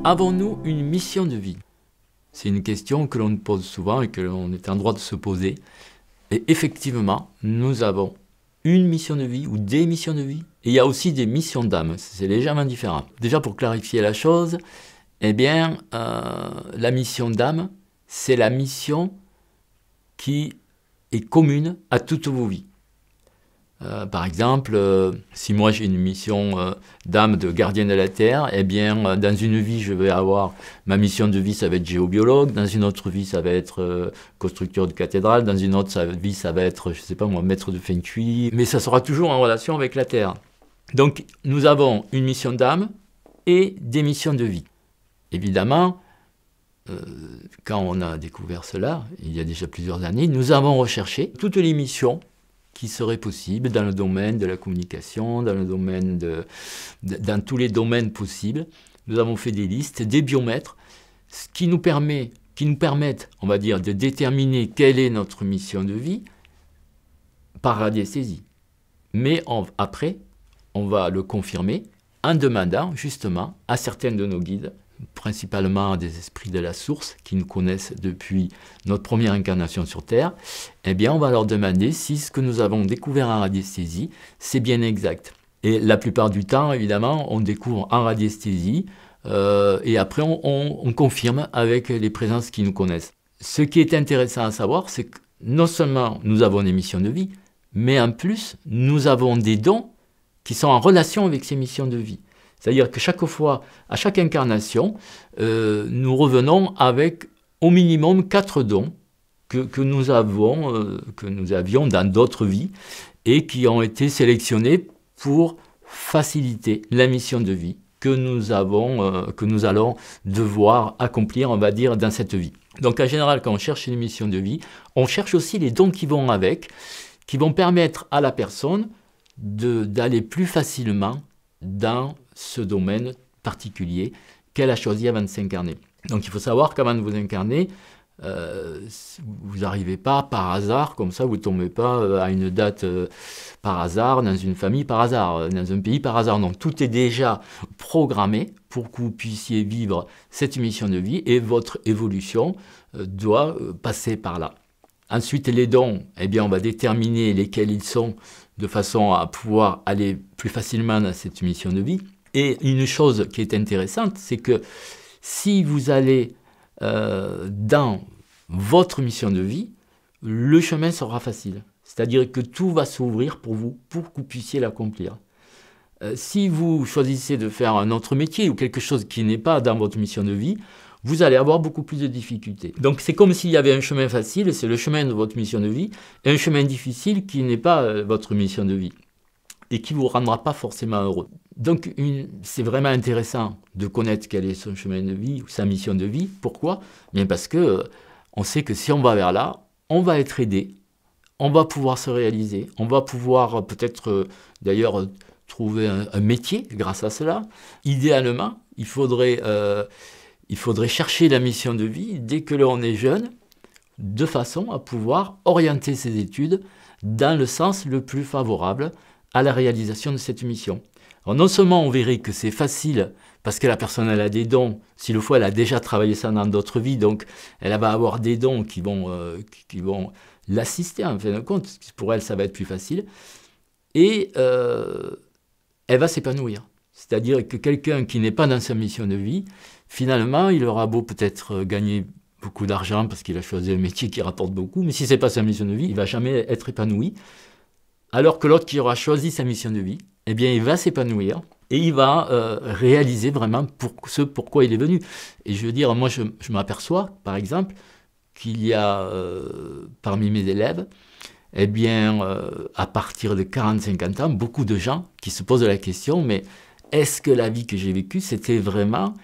Avons-nous une mission de vie? C'est une question que l'on pose souvent et que l'on est en droit de se poser. Et effectivement, nous avons une mission de vie ou des missions de vie. Et il y a aussi des missions d'âme. C'est légèrement différent. Déjà, pour clarifier la chose, eh bien, la mission d'âme, c'est la mission qui est commune à toutes vos vies. Par exemple, si moi j'ai une mission d'âme de gardien de la Terre, eh bien, dans une vie, je vais avoir ma mission de vie, ça va être géobiologue, dans une autre vie, ça va être constructeur de cathédrale, dans une autre vie, ça va être, je sais pas moi, maître de feng shui, mais ça sera toujours en relation avec la Terre. Donc, nous avons une mission d'âme et des missions de vie. Évidemment, quand on a découvert cela, il y a déjà plusieurs années, nous avons recherché toutes les missions qui seraient possibles dans le domaine de la communication, dans le domaine dans tous les domaines possibles. Nous avons fait des listes, des biomètres, ce qui nous permettent, on va dire, de déterminer quelle est notre mission de vie par radiesthésie. Mais après, on va le confirmer en demandant justement à certains de nos guides, principalement des esprits de la source qui nous connaissent depuis notre première incarnation sur Terre, eh bien on va leur demander si ce que nous avons découvert en radiesthésie, c'est bien exact. Et la plupart du temps, évidemment, on découvre en radiesthésie et après on confirme avec les présences qui nous connaissent. Ce qui est intéressant à savoir, c'est que non seulement nous avons des missions de vie, mais en plus, nous avons des dons qui sont en relation avec ces missions de vie. C'est-à-dire que chaque fois, à chaque incarnation, nous revenons avec au minimum 4 dons que nous avions dans d'autres vies et qui ont été sélectionnés pour faciliter la mission de vie que nous allons devoir accomplir, on va dire, dans cette vie. Donc en général, quand on cherche une mission de vie, on cherche aussi les dons qui vont avec, qui vont permettre à la personne d'aller plus facilement dans ce domaine particulier qu'elle a choisi avant de s'incarner. Donc il faut savoir qu'avant de vous incarner, vous n'arrivez pas par hasard, comme ça vous ne tombez pas à une date par hasard, dans une famille par hasard, dans un pays par hasard. Donc tout est déjà programmé pour que vous puissiez vivre cette mission de vie et votre évolution doit passer par là. Ensuite, les dons, eh bien, on va déterminer lesquels ils sont de façon à pouvoir aller plus facilement dans cette mission de vie. Et une chose qui est intéressante, c'est que si vous allez dans votre mission de vie, le chemin sera facile. C'est-à-dire que tout va s'ouvrir pour vous, pour que vous puissiez l'accomplir. Si vous choisissez de faire un autre métier ou quelque chose qui n'est pas dans votre mission de vie, vous allez avoir beaucoup plus de difficultés. Donc c'est comme s'il y avait un chemin facile, c'est le chemin de votre mission de vie, et un chemin difficile qui n'est pas votre mission de vie, et qui ne vous rendra pas forcément heureux. Donc c'est vraiment intéressant de connaître quel est son chemin de vie, ou sa mission de vie. Pourquoi? Bien parce que on sait que si on va vers là, on va être aidé, on va pouvoir se réaliser, on va pouvoir peut-être d'ailleurs trouver un métier grâce à cela. Idéalement, il faudrait chercher la mission de vie dès que l'on est jeune, de façon à pouvoir orienter ses études dans le sens le plus favorable à la réalisation de cette mission. Alors non seulement on verrait que c'est facile, parce que la personne elle a des dons, si le fois elle a déjà travaillé ça dans d'autres vies, donc elle va avoir des dons qui vont l'assister en fin de compte, pour elle ça va être plus facile, et elle va s'épanouir. C'est-à-dire que quelqu'un qui n'est pas dans sa mission de vie, finalement, il aura beau peut-être gagner beaucoup d'argent parce qu'il a choisi un métier qui rapporte beaucoup, mais si ce n'est pas sa mission de vie, il ne va jamais être épanoui. Alors que l'autre qui aura choisi sa mission de vie, eh bien, il va s'épanouir et il va réaliser vraiment ce pourquoi il est venu. Et je veux dire, moi, je m'aperçois, par exemple, qu'il y a parmi mes élèves, eh bien, à partir de 40-50 ans, beaucoup de gens qui se posent la question, mais est-ce que la vie que j'ai vécue, c'était vraiment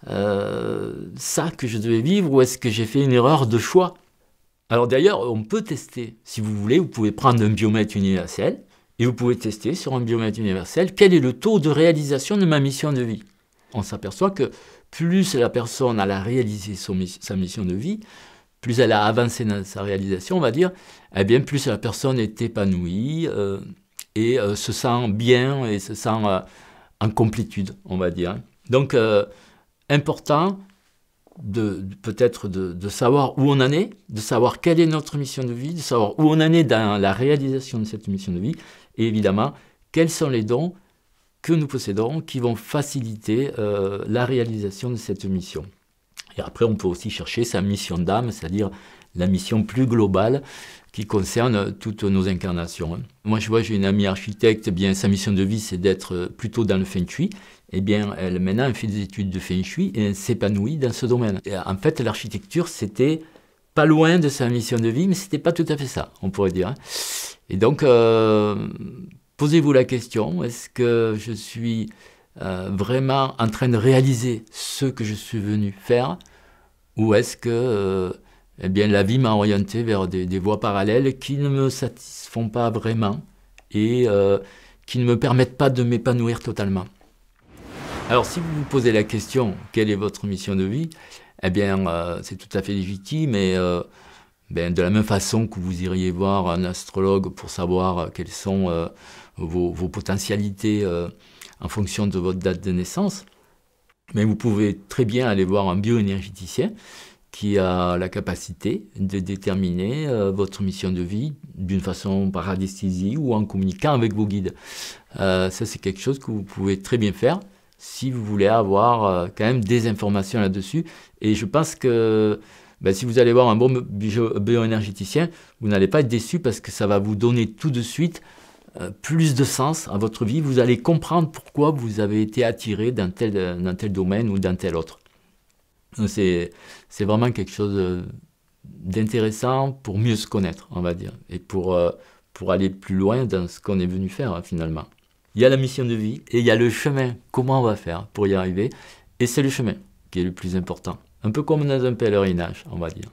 ça que je devais vivre ou est-ce que j'ai fait une erreur de choix? Alors d'ailleurs, on peut tester, si vous voulez, vous pouvez prendre un biomètre universel et vous pouvez tester sur un biomètre universel quel est le taux de réalisation de ma mission de vie. On s'aperçoit que plus la personne a réalisé sa mission de vie, plus elle a avancé dans sa réalisation, on va dire, eh bien plus la personne est épanouie et se sent bien et se sent en complétude, on va dire. Donc important peut-être de savoir où on en est, de savoir quelle est notre mission de vie, de savoir où on en est dans la réalisation de cette mission de vie, et évidemment, quels sont les dons que nous possédons qui vont faciliter la réalisation de cette mission. Et après, on peut aussi chercher sa mission d'âme, c'est-à-dire la mission plus globale qui concerne toutes nos incarnations. Moi, je vois, j'ai une amie architecte, eh bien, sa mission de vie, c'est d'être plutôt dans le Feng Shui. Eh bien, maintenant, elle fait des études de Feng Shui et elle s'épanouit dans ce domaine. Et en fait, l'architecture, c'était pas loin de sa mission de vie, mais c'était pas tout à fait ça, on pourrait dire. Et donc, posez-vous la question, est-ce que je suis vraiment en train de réaliser ce que je suis venu faire, ou est-ce que eh bien, la vie m'a orienté vers des voies parallèles qui ne me satisfont pas vraiment et qui ne me permettent pas de m'épanouir totalement. Alors, si vous vous posez la question, quelle est votre mission de vie? Eh bien, c'est tout à fait légitime et de la même façon que vous iriez voir un astrologue pour savoir quelles sont vos potentialités en fonction de votre date de naissance, mais vous pouvez très bien aller voir un bioénergéticien qui a la capacité de déterminer votre mission de vie d'une façon par radiesthésie ou en communiquant avec vos guides. Ça, c'est quelque chose que vous pouvez très bien faire si vous voulez avoir quand même des informations là-dessus. Et je pense que si vous allez voir un bon bioénergéticien, vous n'allez pas être déçu parce que ça va vous donner tout de suite plus de sens à votre vie. Vous allez comprendre pourquoi vous avez été attiré dans tel domaine ou dans tel autre. C'est vraiment quelque chose d'intéressant pour mieux se connaître, on va dire, et pour aller plus loin dans ce qu'on est venu faire finalement. Il y a la mission de vie et il y a le chemin, comment on va faire pour y arriver, et c'est le chemin qui est le plus important. Un peu comme dans un pèlerinage, on va dire.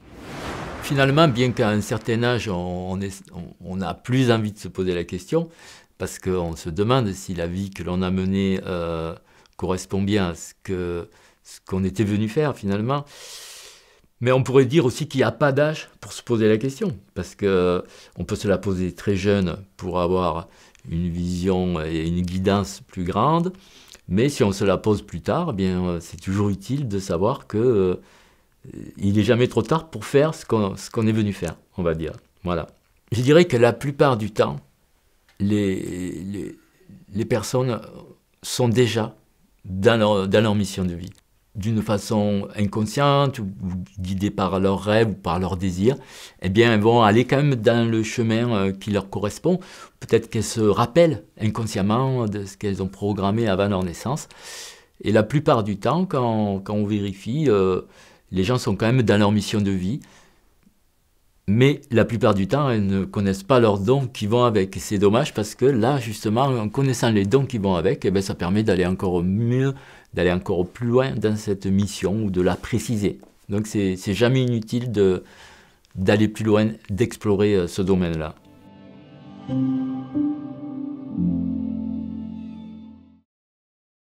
Finalement, bien qu'à un certain âge, on a plus envie de se poser la question, parce qu'on se demande si la vie que l'on a menée correspond bien à ce qu'on était venu faire finalement. Mais on pourrait dire aussi qu'il n'y a pas d'âge pour se poser la question, parce qu'on peut se la poser très jeune pour avoir une vision et une guidance plus grande, mais si on se la pose plus tard, eh bien c'est toujours utile de savoir que il n'est jamais trop tard pour faire ce qu'on est venu faire, on va dire. Voilà. Je dirais que la plupart du temps, les personnes sont déjà dans leur mission de vie. D'une façon inconsciente ou guidées par leurs rêves ou par leurs désirs, eh bien, elles vont aller quand même dans le chemin qui leur correspond. Peut-être qu'elles se rappellent inconsciemment de ce qu'elles ont programmé avant leur naissance. Et la plupart du temps, quand on vérifie, les gens sont quand même dans leur mission de vie. Mais la plupart du temps, elles ne connaissent pas leurs dons qui vont avec. Et c'est dommage parce que là, justement, en connaissant les dons qui vont avec, eh bien, ça permet d'aller encore mieux, d'aller encore plus loin dans cette mission ou de la préciser. Donc c'est jamais inutile d'aller plus loin, d'explorer ce domaine-là.